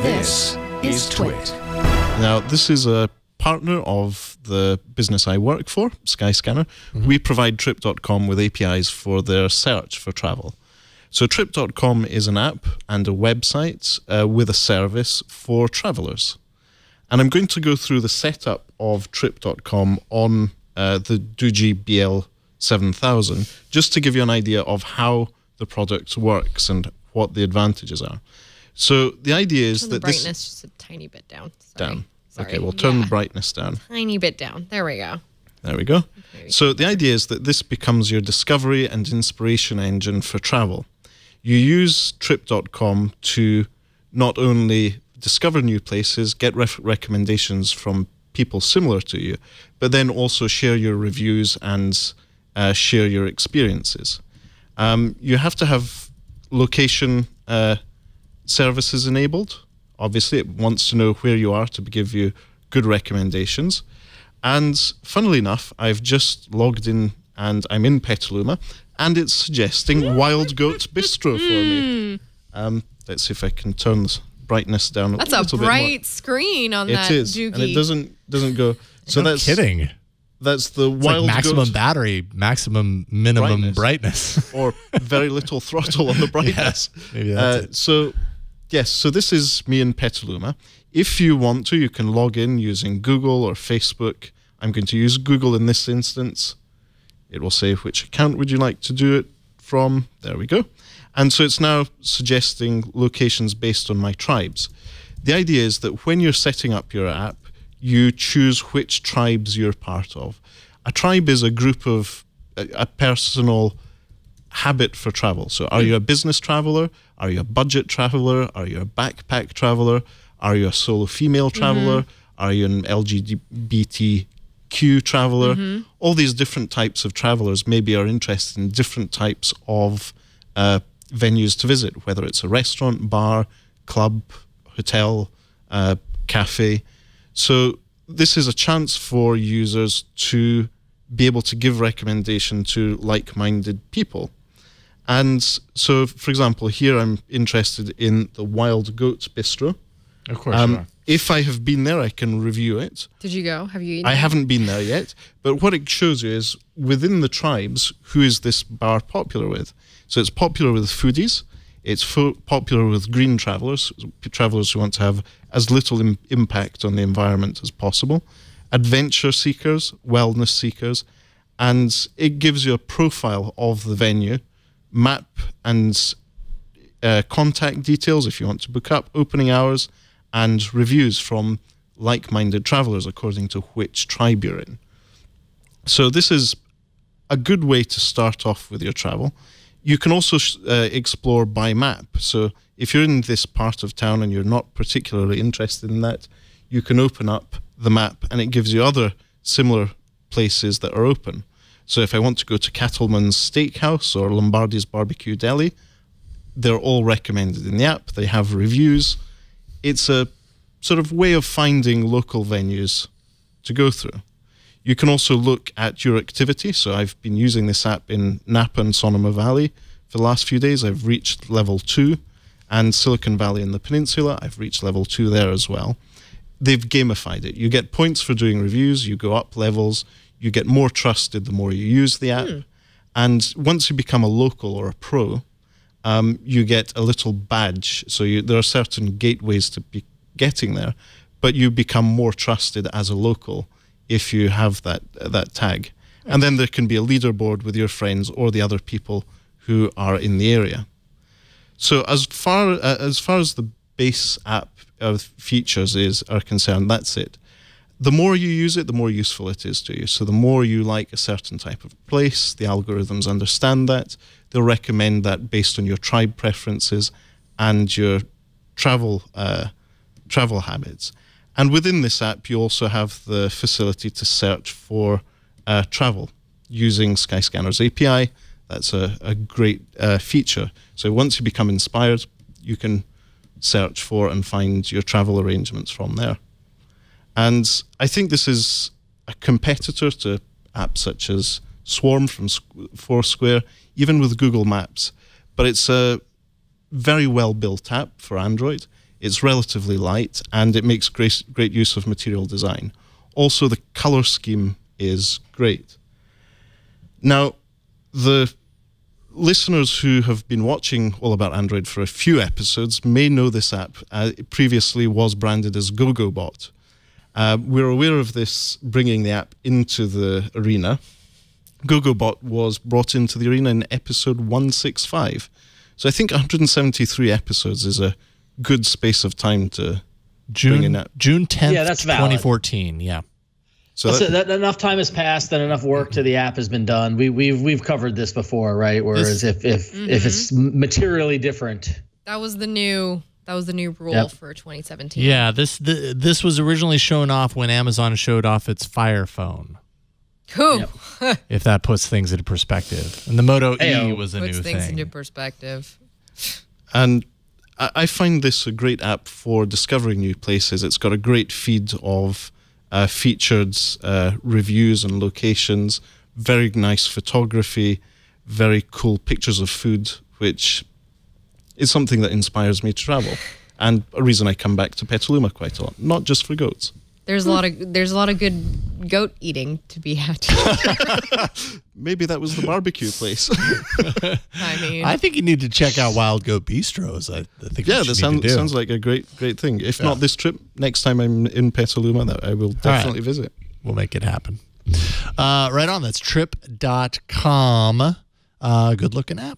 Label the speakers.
Speaker 1: This is TWiT.
Speaker 2: Now, this is a partner of the business I work for, Skyscanner. We provide Trip.com with APIs for their search for travel. So Trip.com is an app and a website with a service for travelers. And I'm going to go through the setup of Trip.com on the Doogee BL7000, just to give you an idea of how the product works and what the advantages are. So the idea is that this...
Speaker 1: Turn the brightness just a tiny bit down. Sorry.
Speaker 2: Down.
Speaker 1: Sorry.
Speaker 2: Okay, we'll turn the brightness down.
Speaker 1: Tiny bit down. There we go.
Speaker 2: There we go. So the idea is that this becomes your discovery and inspiration engine for travel. You use Trip.com to not only discover new places, get recommendations from people similar to you, but then also share your reviews and share your experiences. You have to have location services enabled. Obviously, it wants to know where you are to give you good recommendations. And funnily enough, I've just logged in and I'm in Petaluma, and it's suggesting Wild Goat Bistro for me. Let's see if I can turn the brightness down a little bit more.
Speaker 1: That's a bright screen on that
Speaker 2: It is,
Speaker 1: Doogie.
Speaker 2: and it doesn't go. So
Speaker 3: No
Speaker 2: that's
Speaker 3: kidding.
Speaker 2: That's the
Speaker 3: It's
Speaker 2: Wild
Speaker 3: like maximum
Speaker 2: Goat
Speaker 3: battery, maximum minimum brightness.
Speaker 2: or very little throttle on the brightness.
Speaker 3: Yeah, maybe that's it.
Speaker 2: So, yes, so this is me in Petaluma. If you want to, you can log in using Google or Facebook. I'm going to use Google in this instance. It will say which account would you like to do it from. There we go. And so it's now suggesting locations based on my tribes. The idea is that when you're setting up your app, you choose which tribes you're part of. A tribe is a group of a personal habit for travel. So are you a business traveler? Are you a budget traveler? Are you a backpack traveler? Are you a solo female traveler? Are you an LGBTQ traveler? All these different types of travelers maybe are interested in different types of venues to visit, whether it's a restaurant, bar, club, hotel, cafe. So this is a chance for users to be able to give recommendation to like-minded people. And so, for example, here I'm interested in the Wild Goat Bistro.
Speaker 3: Of course you are.
Speaker 2: If I have been there, I can review it.
Speaker 1: Did you go? Have you eaten?
Speaker 2: I haven't been there yet, but what it shows you is within the tribes, who is this bar popular with? So it's popular with foodies. It's popular with green travelers, travelers who want to have as little impact on the environment as possible, adventure seekers, wellness seekers, and it gives you a profile of the venue, map and contact details if you want to book up, opening hours, and reviews from like-minded travelers according to which tribe you're in. So this is a good way to start off with your travel. You can also explore by map. So if you're in this part of town and you're not particularly interested in that, you can open up the map and it gives you other similar places that are open. So if I want to go to Cattleman's Steakhouse or Lombardi's Barbecue Deli, they're all recommended in the app. They have reviews. It's a sort of way of finding local venues to go through. You can also look at your activity. So I've been using this app in Napa and Sonoma Valley for the last few days. I've reached level 2, and Silicon Valley and the Peninsula, I've reached level 2 there as well. They've gamified it. You get points for doing reviews, you go up levels, you get more trusted the more you use the app. And once you become a local or a pro, you get a little badge. So there are certain gateways to be getting there, but you become more trusted as a local if you have that tag. And then there can be a leaderboard with your friends or the other people who are in the area. So as far as the base app features are concerned, that's it. The more you use it, the more useful it is to you. So the more you like a certain type of place, the algorithms understand that. They'll recommend that based on your tribe preferences and your travel habits. And within this app, you also have the facility to search for travel using Skyscanner's API. That's a great feature. So once you become inspired, you can search for and find your travel arrangements from there. And I think this is a competitor to apps such as Swarm from Foursquare, even with Google Maps. But it's a very well-built app for Android. It's relatively light, and it makes great use of material design. Also, the color scheme is great. Now, the listeners who have been watching All About Android for a few episodes may know this app. It previously was branded as GoGoBot. We're aware of this bringing the app into the arena. GoGoBot was brought into the arena in episode 165. So I think 173 episodes is a good space of time to bring in that.
Speaker 3: June 10th,
Speaker 4: Yeah, that's valid.
Speaker 3: 2014. Yeah.
Speaker 2: So
Speaker 4: that enough time has passed and enough work to the app has been done. We've covered this before, right? Whereas if it's materially different,
Speaker 1: That was the new rule for 2017.
Speaker 3: Yeah, this was originally shown off when Amazon showed off its Fire phone.
Speaker 1: Cool.
Speaker 3: If that puts things into perspective. And the Moto E was a new
Speaker 1: Puts things
Speaker 3: thing.
Speaker 1: into perspective.
Speaker 2: And I find this a great app for discovering new places. It's got a great feed of featured reviews and locations, very nice photography, very cool pictures of food, which is something that inspires me to travel, and a reason I come back to Petaluma quite a lot, not just for goats.
Speaker 1: There's a lot of good goat eating to be had.
Speaker 2: Maybe that was the barbecue place.
Speaker 1: I mean,
Speaker 3: I think you need to check out Wild Goat Bistros. I think
Speaker 2: Yeah, that sounds like a great thing. If not this trip, next time I'm in Petaluma, that I will definitely visit.
Speaker 3: We'll make it happen. Right on. That's trip.com. Good looking app.